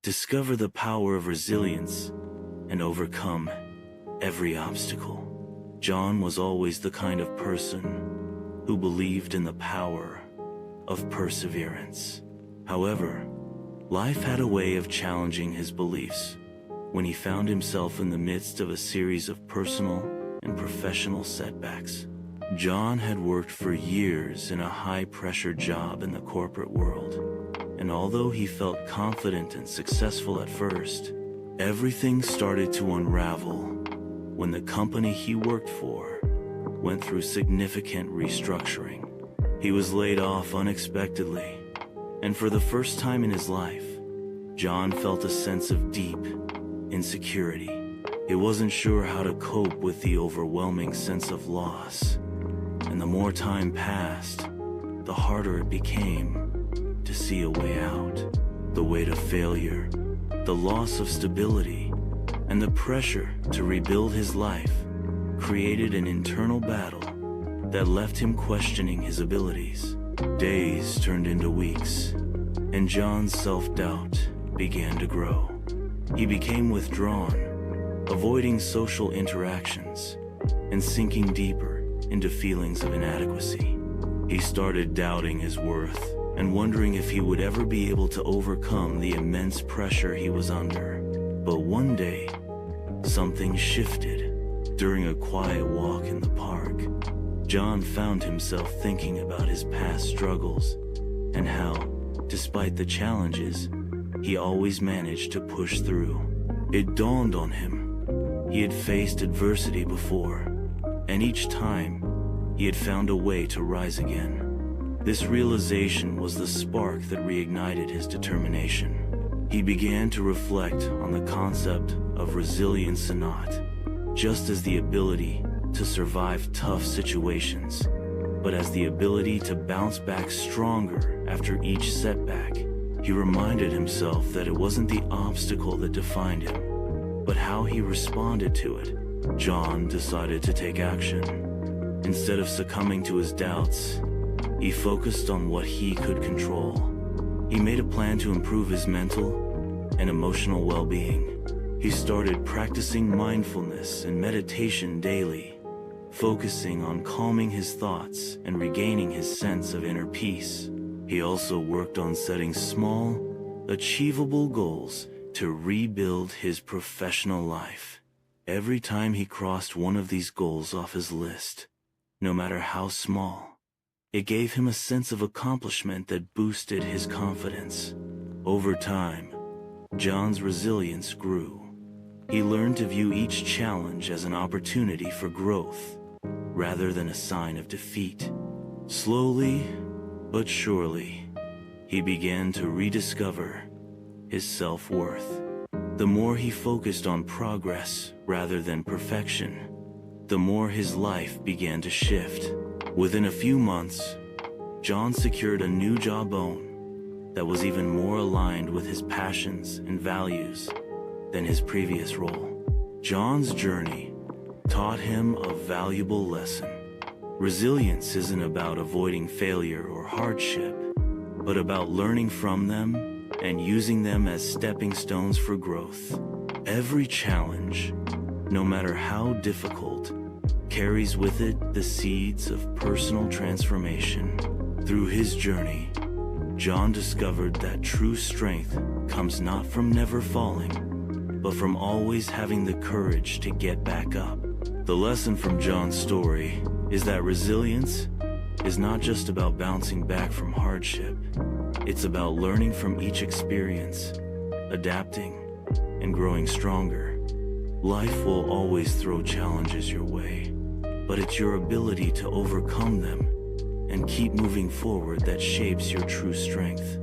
discover the power of resilience, and overcome every obstacle. John was always the kind of person who believed in the power of perseverance. However, life had a way of challenging his beliefs when he found himself in the midst of a series of personal and professional setbacks. John had worked for years in a high-pressure job in the corporate world, and although he felt confident and successful at first, everything started to unravel when the company he worked for went through significant restructuring. He was laid off unexpectedly, and for the first time in his life, John felt a sense of deep insecurity. He wasn't sure how to cope with the overwhelming sense of loss, and the more time passed, the harder it became to see a way out. The weight of failure, the loss of stability, and the pressure to rebuild his life created an internal battle that left him questioning his abilities. Days turned into weeks, and John's self-doubt began to grow. He became withdrawn, avoiding social interactions, and sinking deeper into feelings of inadequacy. He started doubting his worth and wondering if he would ever be able to overcome the immense pressure he was under. But one day, something shifted. During a quiet walk in the park, John found himself thinking about his past struggles and how, despite the challenges, he always managed to push through. It dawned on him. He had faced adversity before, and each time, he had found a way to rise again. This realization was the spark that reignited his determination. He began to reflect on the concept of resilience, and not just as the ability to survive tough situations, but as the ability to bounce back stronger after each setback. He reminded himself that it wasn't the obstacle that defined him, but how he responded to it. John decided to take action. Instead of succumbing to his doubts, he focused on what he could control. He made a plan to improve his mental and emotional well-being. He started practicing mindfulness and meditation daily, focusing on calming his thoughts and regaining his sense of inner peace. He also worked on setting small, achievable goals to rebuild his professional life. Every time he crossed one of these goals off his list, no matter how small, it gave him a sense of accomplishment that boosted his confidence. Over time, John's resilience grew. He learned to view each challenge as an opportunity for growth, rather than a sign of defeat. Slowly, but surely, he began to rediscover his self-worth. The more he focused on progress rather than perfection, the more his life began to shift. Within a few months, John secured a new job that was even more aligned with his passions and values than his previous role. John's journey taught him a valuable lesson. Resilience isn't about avoiding failure or hardship, but about learning from them and using them as stepping stones for growth. Every challenge, no matter how difficult, carries with it the seeds of personal transformation. Through his journey, John discovered that true strength comes not from never falling, but from always having the courage to get back up. The lesson from John's story is that resilience is not just about bouncing back from hardship. It's about learning from each experience, adapting, and growing stronger. Life will always throw challenges your way, but it's your ability to overcome them and keep moving forward that shapes your true strength.